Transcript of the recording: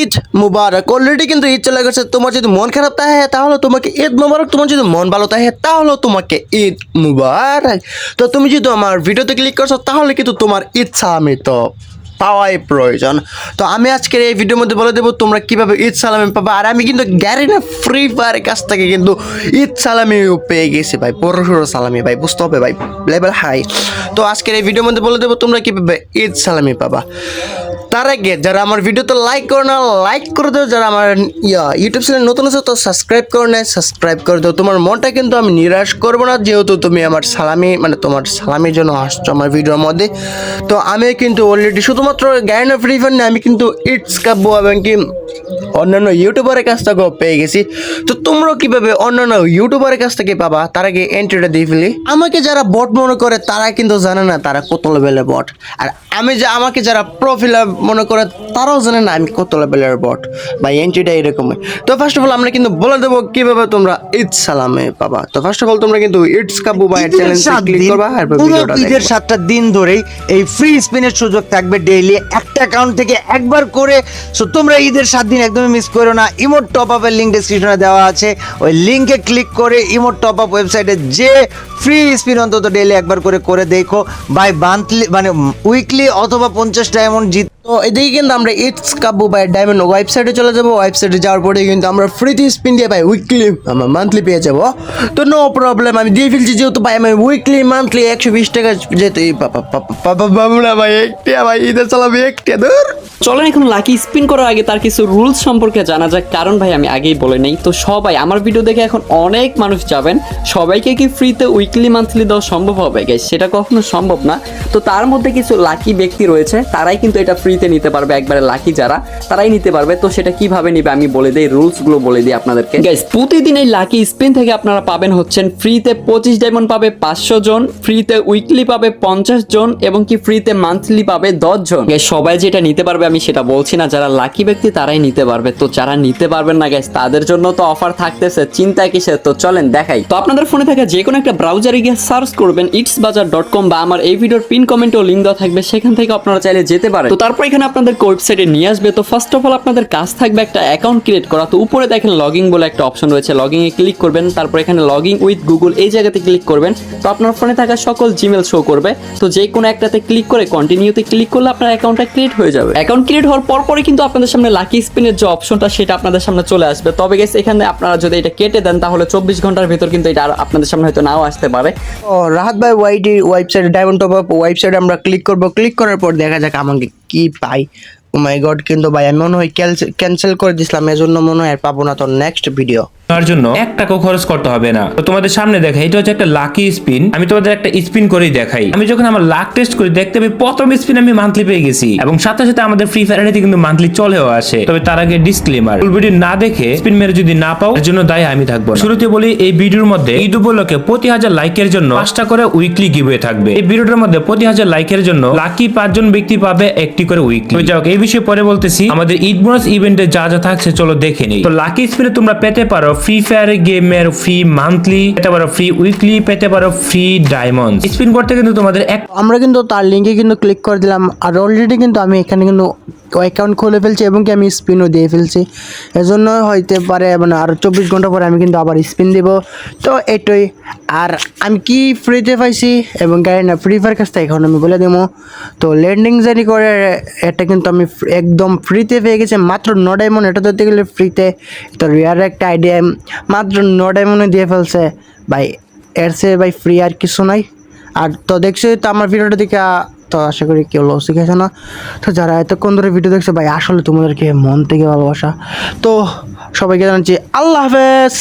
ঈদ মুবারক। Already কিন্তু ঈদ চলে গেছে। তোমার যদি মন খারাপ থাকে তাহলে তোমাকে ঈদ মুবারক, তোমার যদি মন ভালো থাকে তাহলে তোমাকে ঈদ মুবারক। তো তুমি যদি আমার ভিডিওতে ক্লিক করছো তাহলে কিন্তু তোমার ঈদ সালামি তো পাওয়াই প্রয়োজন। তো আমি আজকের এই ভিডিওর মধ্যে বলে দেবো তোমরা কীভাবে ঈদ সালামি পাবা। আর আমি কিন্তু গ্যারেন্টি ফ্রি ফায়ারের কাছ থেকে কিন্তু ঈদ সালামিও পেয়ে গেছি ভাই, বড়সড় সালামি ভাই, বুঝতে হবে ভাই, লেভেল হাই। তো আজকের এই ভিডিওর মধ্যে বলে দেবো তোমরা কীভাবে ঈদ সালামি পাবা। তার আগে যারা আমার ভিডিওতে লাইক করো না, লাইক করে দেও। যারা আমার ইউটিউব চ্যানেল নতুন আছে তো সাবস্ক্রাইব করো না, সাবস্ক্রাইব করে দেও। তোমার মনটা কিন্তু আমি নিরাশ করবো না, যেহেতু তুমি আমার সালামি মানে তোমার সালামির জন্য আসছো আমার ভিডিওর মধ্যে। তো আমি কিন্তু অলরেডি শুধুমাত্র গ্যারেন্টি ফ্রি ফায়ার না, আমি কিন্তু ইটস কাব্য এবং কি অন্যান্য ইউটিউবারের কাছ থেকেও পেয়ে গেছি। তো তোমরাও কীভাবে অন্যান্য ইউটিউবারের কাছ থেকে পাবা তার আগে এন্ট্রিটা দিয়ে ফেলি। আমাকে যারা বট মনে করে তারা কিন্তু জানে না তারা কত লেভেলের বট, আর আমাকে যারা প্রোফাইল মনে করে তারাও জানে না আমি কত লেভেলের বট ভাই। এন্ট্রিটা এরকমই। তো ফার্স্ট অফ অল আমরা কিন্তু বলে দেবো কীভাবে তোমরা ঈদ সালামে পাবা। তো ফার্স্ট অফ অল তোমরা কিন্তু ইটস কাব্য ভাইয়ের চ্যানেলে ক্লিক করবা আর ভিডিওটা দেখবা। ঈদের 7টা দিন ধরেই এই ফ্রি স্পিনের সুযোগ থাকবে ডেইলি একটা অ্যাকাউন্ট থেকে একবার করে। সো তোমরা ঈদের 7 দিন একদমই মিস করো না। ইমোট টপ আপের লিঙ্ক ডেসক্রিপশনে দেওয়া আছে, ওই লিঙ্কে ক্লিক করে ইমোট টপ আপ ওয়েবসাইটে যে ফ্রি স্পিন অন্তত ডেইলি একবার করে দেখো বাই মান্থলি মানে উইকলি অথবা 50 ডায়মন্ড জিত। তো এদিকে কিন্তু আমরা ইটস কাব্য বাই ডায়মন্ড ওয়েবসাইটে চলে যাবো। ওয়েবসাইটে যাওয়ার পরে কিন্তু আমরা ফ্রিতে স্পিন দিয়ে ভাই উইকলি মান্থলি পেয়ে যাবো। তো নো প্রবলেম, আমি দিয়ে ফেলছি যেহেতু ভাই আমি উইকলি মান্থলি 120 টাকা যেহেতু পাবো না ভাই, একটা ভাই ঈদের চালাবে একটা দূর। চলেন এখন লাকি স্পিন করার আগে তার কিছু রুলস সম্পর্কে জানা যাক, কারণ ভাই আমি আগেই বলে নেই। তো সবাই আমার ভিডিও দেখে এখন অনেক মানুষ যাবেন, সবাইকে কি ফ্রিতে উইকলি মান্থলি দেওয়া সম্ভব হবে গাইস? সেটা কখনো সম্ভব না। তো তার মধ্যে কিছু লাকি ব্যক্তি রয়েছে, তারাই কিন্তু এটা ফ্রিতে নিতে পারবে, একবারে লাকি যারা তারাই নিতে পারবে। তো সেটা কিভাবে নিবে আমি বলে দিই, রুলসগুলো বলে দিই আপনাদেরকে গাইস। প্রতিদিন এই লাকি স্পিন থেকে আপনারা পাবেন হচ্ছেন ফ্রিতে 25 ডায়মন্ড পাবে 500 জন, ফ্রিতে উইকলি পাবে 50 জন এবং কি ফ্রিতে মান্থলি পাবে 10 জন। গাইস সবাই যেটা নিতে পারবে আমি সেটা বলছি না, যারা লাকি ব্যক্তি তারাই নিতে পারবে। তো যারা নিতে পারবেন না গাইস তাদের জন্য তো অফার থাকতেছে, চিন্তা কিসের? তো চলেন দেখাই। তো আপনাদের ফোনে থাকা যে কোনো একটা ব্রাউজারে গিয়ে সার্চ করবেন itsbazaar.com বা আমার এই ভিডিওর পিন কমেন্টেও লিঙ্ক দেওয়া থাকবে, সেখান থেকে আপনারা চাইলে যেতে পারেন। তো তারপর এখানে আপনাদের ওয়েবসাইটে নিয়ে আসবে। তো ফার্স্ট অফ অল আপনাদের কাজ থাকবে একটা অ্যাকাউন্ট ক্রিয়েট করা। তো উপরে দেখেন লগইন বলে একটা অপশন রয়েছে, লগইন এ ক্লিক করবেন। তারপর এখানে লগইন উইথ গুগল এই জায়গাতে ক্লিক করবেন। তো আপনার ফোনে থাকা সকল জিমেল শো করবে। তো যে কোনো একটাতে ক্লিক করে কন্টিনিউতে ক্লিক করলে আপনার অ্যাকাউন্টটা ক্রিয়েট হয়ে যাবে। অ্যাকাউন্ট ক্রিয়েট হওয়ার পরে কিন্তু আপনাদের সামনে লাকি স্পিনের যে অপশনটা সেটা আপনাদের সামনে চলে আসবে। তবে গেস এখানে আপনারা যদি এটা কেটে দেন তাহলে 24 ঘন্টার ভিতর কিন্তু এটা আপনাদের সামনে হয়তো নাও আসতে পারে। ও রাহাত ভাই ওয়েবসাইটে ডায়মন্ড টপ আপ ওয়েবসাইটে আমরা ক্লিক করবো। ক্লিক করার পর দেখা যাক আমাকে কি পাই। ও মাই গড, কিন্তু ভাই আমি মনে হয় ক্যান্সেল করে দিছিলাম, এজন্য মনে হয় আর পাবো না। তো নেক্সট ভিডিও তার জন্য 1 টাকাও খরচ করতে হবে না। তো তোমাদের সামনে দেখাই, এটা হচ্ছে একটা লাকি স্পিন। আমি তোমাদের একটা স্পিন করেই দেখাই। আমি যখন আমার লাক টেস্ট করি দেখতে পাই প্রথম স্পিন আমি মান্থলি পেয়ে গেছি এবং সাথে সাথে আমাদের ফ্রি ফায়ারে কিন্তু মান্থলি চলেও আসে। তবে তার আগে ডিসক্লেমার, ফুল ভিডিও না দেখে স্পিন মেরে যদি না পাও এর জন্য দায়ী আমি থাকবো না। শুরুতে বলি এই ভিডিওর মধ্যে ঈদ উপলক্ষে প্রতি 1000 লাইকের জন্য 5টা করে উইকলি গিভওয়ে থাকবে। এই ভিডিওটার মধ্যে প্রতি 1000 লাইকের জন্য লাকি 5 জন ব্যক্তি পাবে একটি করে উইকলি। তো যাও এই বিষয়ে পরে বলতেছি। আমাদের ঈদ বোনাস ইভেন্টে যা যা থাকছে চলো দেখে নেই। তো লাকি স্পিনে তোমরা পেতে পারো ফ্রি ফায়ারে গেমের ফ্রি মান্থলি, পেতে পারো ফ্রি উইকলি, পেতে পারো ফ্রি ডায়মন্ড। স্পিন করতে কিন্তু তোমাদের আমরা কিন্তু তার লিঙ্কে কিন্তু ক্লিক করে দিলাম। আর অলরেডি কিন্তু আমি এখানে কিন্তু অ্যাকাউন্ট খুলে ফেলছি এবং কি আমি স্পিনও দিয়ে ফেলছি। এজন্য হইতে পারে মানে আর 24 ঘন্টা পরে আমি কিন্তু আবার স্পিন দেব। তো এটাই। আর আমি কি ফ্রিতে পাইছি এবং গাড়ি না ফ্রি ফায়ার কাছ থেকে এখন আমি বলে দেবো। তো ল্যান্ডিং জার্নি করে এটা কিন্তু আমি একদম ফ্রিতে পেয়ে গেছি মাত্র 9 ডায়মন্ড। এটা ধরতে গেলে ফ্রিতে। তো রিয়ার একটা আইডিয়া মাত্র 9 ডায়মন্ডে দিয়ে ফেলছে ভাই। এর চেয়ে ভাই ফ্রি আর কিছু নাই। আর তো দেখছি তো আমার ভিডিওটা দেখে তো আশা করি কেউ লস শিখেছে না। তো যারা এতক্ষণ ধরে ভিডিও দেখছে ভাই আসলে তোমাদেরকে মন থেকে ভালোবাসা। তো সবাইকে জানাচ্ছি আল্লাহ হাফেজ।